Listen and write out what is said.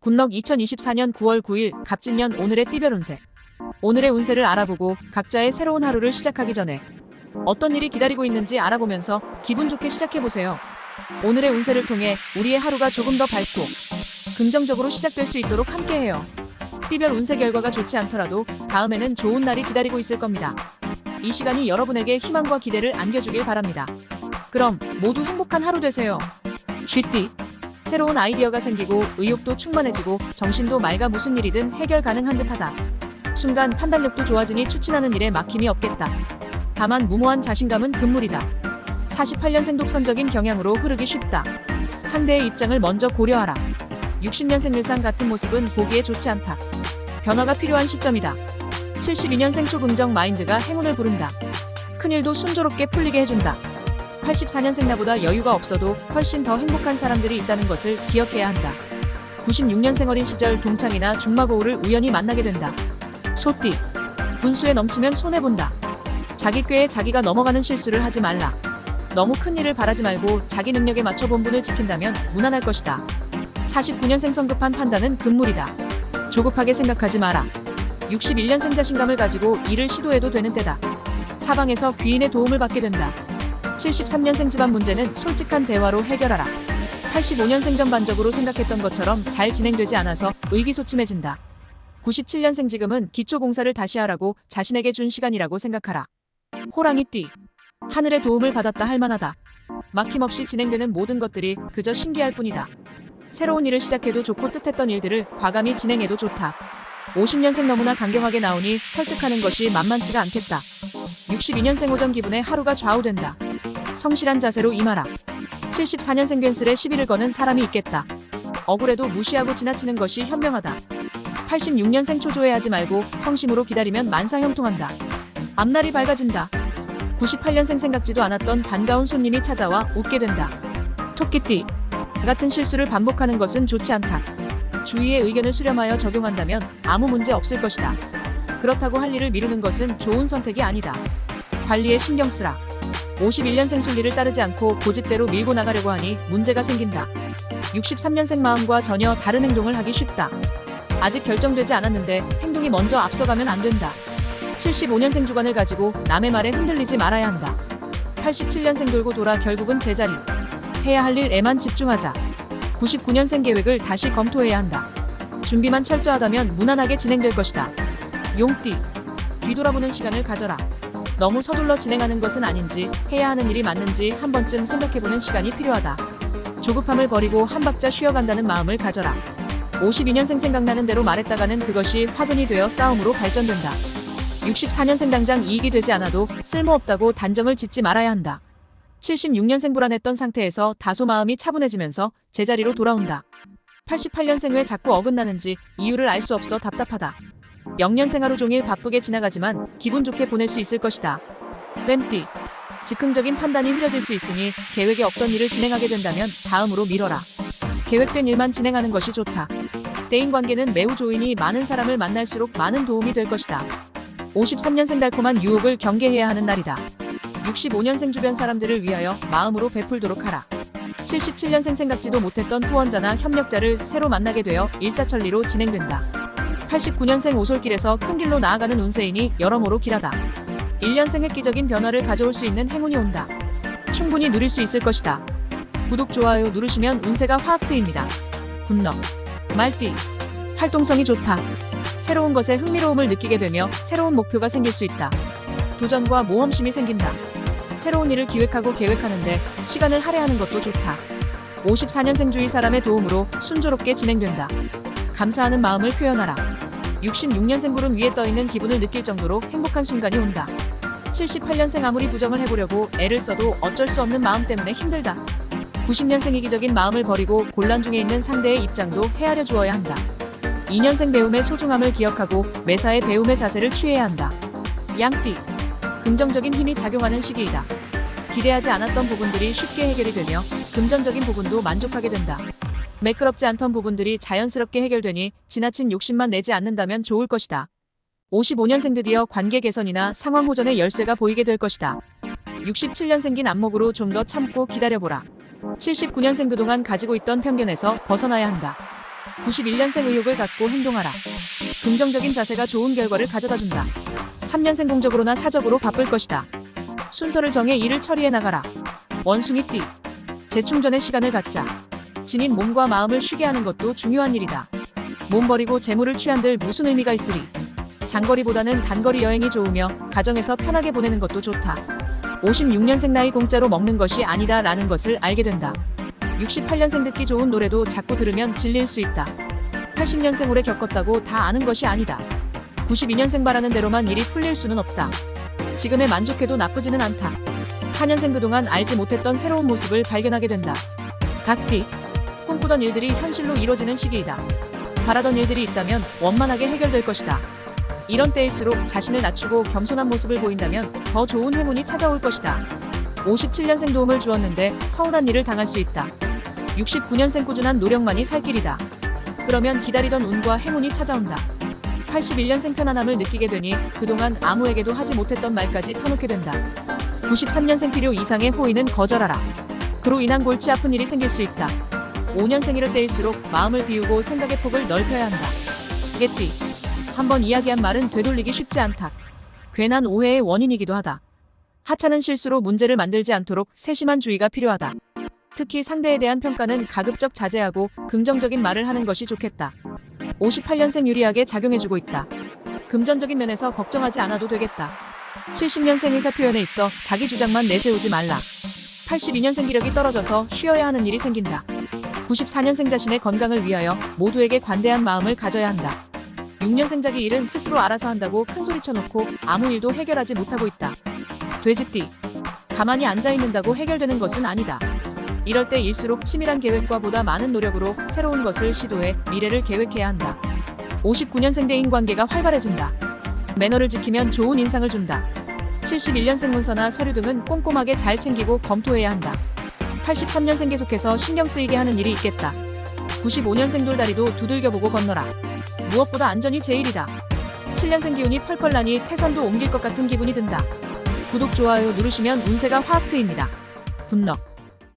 굿럭 2024년 9월 9일 갑진년 오늘의 띠별 운세. 오늘의 운세를 알아보고 각자의 새로운 하루를 시작하기 전에 어떤 일이 기다리고 있는지 알아보면서 기분 좋게 시작해보세요. 오늘의 운세를 통해 우리의 하루가 조금 더 밝고 긍정적으로 시작될 수 있도록 함께해요. 띠별 운세 결과가 좋지 않더라도 다음에는 좋은 날이 기다리고 있을 겁니다. 이 시간이 여러분에게 희망과 기대를 안겨주길 바랍니다. 그럼 모두 행복한 하루 되세요. 쥐띠. 새로운 아이디어가 생기고 의욕도 충만해지고 정신도 맑아 무슨 일이든 해결 가능한 듯하다. 순간 판단력도 좋아지니 추진하는 일에 막힘이 없겠다. 다만 무모한 자신감은 금물이다. 48년생 독선적인 경향으로 흐르기 쉽다. 상대의 입장을 먼저 고려하라. 60년생 일상 같은 모습은 보기에 좋지 않다. 변화가 필요한 시점이다. 72년생 초긍정 마인드가 행운을 부른다. 큰일도 순조롭게 풀리게 해준다. 84년생 나보다 여유가 없어도 훨씬 더 행복한 사람들이 있다는 것을 기억해야 한다. 96년생 어린 시절 동창이나 중마고우를 우연히 만나게 된다. 소띠. 분수에 넘치면 손해본다. 자기 꾀에 자기가 넘어가는 실수를 하지 말라. 너무 큰 일을 바라지 말고 자기 능력에 맞춰 본분을 지킨다면 무난할 것이다. 49년생 성급한 판단은 금물이다. 조급하게 생각하지 마라. 61년생 자신감을 가지고 일을 시도해도 되는 때다. 사방에서 귀인의 도움을 받게 된다. 73년생 집안 문제는 솔직한 대화로 해결하라. 85년생 전반적으로 생각했던 것처럼 잘 진행되지 않아서 의기소침해진다. 97년생 지금은 기초공사를 다시 하라고 자신에게 준 시간이라고 생각하라. 호랑이띠. 하늘의 도움을 받았다 할 만하다. 막힘없이 진행되는 모든 것들이 그저 신기할 뿐이다. 새로운 일을 시작해도 좋고 뜻했던 일들을 과감히 진행해도 좋다. 50년생 너무나 강경하게 나오니 설득하는 것이 만만치가 않겠다. 62년생 오전 기분에 하루가 좌우된다. 성실한 자세로 임하라. 74년생 괜스레 시비를 거는 사람이 있겠다. 억울해도 무시하고 지나치는 것이 현명하다. 86년생 초조해하지 말고 성심으로 기다리면 만사형통한다. 앞날이 밝아진다. 98년생 생각지도 않았던 반가운 손님이 찾아와 웃게 된다. 토끼띠. 같은 실수를 반복하는 것은 좋지 않다. 주위의 의견을 수렴하여 적용한다면 아무 문제 없을 것이다. 그렇다고 할 일을 미루는 것은 좋은 선택이 아니다. 관리에 신경 쓰라. 51년생 순리를 따르지 않고 고집대로 밀고 나가려고 하니 문제가 생긴다. 63년생 마음과 전혀 다른 행동을 하기 쉽다. 아직 결정되지 않았는데 행동이 먼저 앞서가면 안 된다. 75년생 주관을 가지고 남의 말에 흔들리지 말아야 한다. 87년생 돌고 돌아 결국은 제자리. 해야 할 일에만 집중하자. 99년생 계획을 다시 검토해야 한다. 준비만 철저하다면 무난하게 진행될 것이다. 용띠. 뒤돌아보는 시간을 가져라. 너무 서둘러 진행하는 것은 아닌지 해야 하는 일이 맞는지 한 번쯤 생각해보는 시간이 필요하다. 조급함을 버리고 한 박자 쉬어간다는 마음을 가져라. 52년생 생각나는 대로 말했다가는 그것이 화근이 되어 싸움으로 발전된다. 64년생 당장 이익이 되지 않아도 쓸모없다고 단정을 짓지 말아야 한다. 76년생 불안했던 상태에서 다소 마음이 차분해지면서 제자리로 돌아온다. 88년생 왜 자꾸 어긋나는지 이유를 알 수 없어 답답하다. 0년생 하루 종일 바쁘게 지나가지만 기분 좋게 보낼 수 있을 것이다. 뱀띠. 즉흥적인 판단이 흐려질 수 있으니 계획에 없던 일을 진행하게 된다면 다음으로 미뤄라. 계획된 일만 진행하는 것이 좋다. 대인관계는 매우 좋으니 많은 사람을 만날수록 많은 도움이 될 것이다. 53년생 달콤한 유혹을 경계해야 하는 날이다. 65년생 주변 사람들을 위하여 마음으로 베풀도록 하라. 77년생 생각지도 못했던 후원자나 협력자를 새로 만나게 되어 일사천리로 진행된다. 89년생 오솔길에서 큰 길로 나아가는 운세이니 여러모로 길하다. 1년생 획기적인 변화를 가져올 수 있는 행운이 온다. 충분히 누릴 수 있을 것이다. 구독, 좋아요 누르시면 운세가 확 트입니다. 굿럭. 말띠. 활동성이 좋다. 새로운 것에 흥미로움을 느끼게 되며 새로운 목표가 생길 수 있다. 도전과 모험심이 생긴다. 새로운 일을 기획하고 계획하는데 시간을 할애하는 것도 좋다. 54년생 주위 사람의 도움으로 순조롭게 진행된다. 감사하는 마음을 표현하라. 66년생 구름 위에 떠있는 기분을 느낄 정도로 행복한 순간이 온다. 78년생 아무리 부정을 해보려고 애를 써도 어쩔 수 없는 마음 때문에 힘들다. 90년생 이기적인 마음을 버리고 곤란 중에 있는 상대의 입장도 헤아려 주어야 한다. 2년생 배움의 소중함을 기억하고 매사에 배움의 자세를 취해야 한다. 양띠. 긍정적인 힘이 작용하는 시기이다. 기대하지 않았던 부분들이 쉽게 해결이 되며 금전적인 부분도 만족하게 된다. 매끄럽지 않던 부분들이 자연스럽게 해결되니 지나친 욕심만 내지 않는다면 좋을 것이다. 55년생 드디어 관계 개선이나 상황 호전의 열쇠가 보이게 될 것이다. 67년생긴 안목으로 좀 더 참고 기다려보라. 79년생 그동안 가지고 있던 편견에서 벗어나야 한다. 91년생 의욕을 갖고 행동하라. 긍정적인 자세가 좋은 결과를 가져다준다. 3년생 공적으로나 사적으로 바쁠 것이다. 순서를 정해 일을 처리해 나가라. 원숭이 띠. 재충전의 시간을 갖자. 지닌 몸과 마음을 쉬게 하는 것도 중요한 일이다. 몸 버리고 재물을 취한들 무슨 의미가 있으리. 장거리보다는 단거리 여행이 좋으며 가정에서 편하게 보내는 것도 좋다. 56년생 나이 공짜로 먹는 것이 아니다 라는 것을 알게 된다. 68년생 듣기 좋은 노래도 자꾸 들으면 질릴 수 있다. 80년생 오래 겪었다고 다 아는 것이 아니다. 92년생 바라는 대로만 일이 풀릴 수는 없다. 지금에 만족해도 나쁘지는 않다. 4년생 그동안 알지 못했던 새로운 모습을 발견하게 된다. 닭띠. 꿈꾸던 일들이 현실로 이루어지는 시기이다. 바라던 일들이 있다면 원만하게 해결될 것이다. 이런 때일수록 자신을 낮추고 겸손한 모습을 보인다면 더 좋은 행운이 찾아올 것이다. 57년생 도움을 주었는데 서운한 일을 당할 수 있다. 69년생 꾸준한 노력만이 살 길이다. 그러면 기다리던 운과 행운이 찾아온다. 81년생 편안함을 느끼게 되니 그동안 아무에게도 하지 못했던 말까지 터놓게 된다. 93년생 필요 이상의 호의는 거절하라. 그로 인한 골치 아픈 일이 생길 수 있다. 5년생 이럴 때일수록 마음을 비우고 생각의 폭을 넓혀야 한다. 개띠. 한번 이야기한 말은 되돌리기 쉽지 않다. 괜한 오해의 원인이기도 하다. 하찮은 실수로 문제를 만들지 않도록 세심한 주의가 필요하다. 특히 상대에 대한 평가는 가급적 자제하고 긍정적인 말을 하는 것이 좋겠다. 58년생 유리하게 작용해주고 있다. 금전적인 면에서 걱정하지 않아도 되겠다. 70년생 의사 표현에 있어 자기 주장만 내세우지 말라. 82년생 기력이 떨어져서 쉬어야 하는 일이 생긴다. 94년생 자신의 건강을 위하여 모두에게 관대한 마음을 가져야 한다. 6년생 자기 일은 스스로 알아서 한다고 큰소리 쳐놓고 아무 일도 해결하지 못하고 있다. 돼지띠. 가만히 앉아있는다고 해결되는 것은 아니다. 이럴 때일수록 치밀한 계획과 보다 많은 노력으로 새로운 것을 시도해 미래를 계획해야 한다. 59년생 대인관계가 활발해진다. 매너를 지키면 좋은 인상을 준다. 71년생 문서나 서류 등은 꼼꼼하게 잘 챙기고 검토해야 한다. 83년생 계속해서 신경 쓰이게 하는 일이 있겠다. 95년생 돌다리도 두들겨보고 건너라. 무엇보다 안전이 제일이다. 7년생 기운이 펄펄 나니 태산도 옮길 것 같은 기분이 든다. 구독, 좋아요 누르시면 운세가 확 트입니다. 분럭.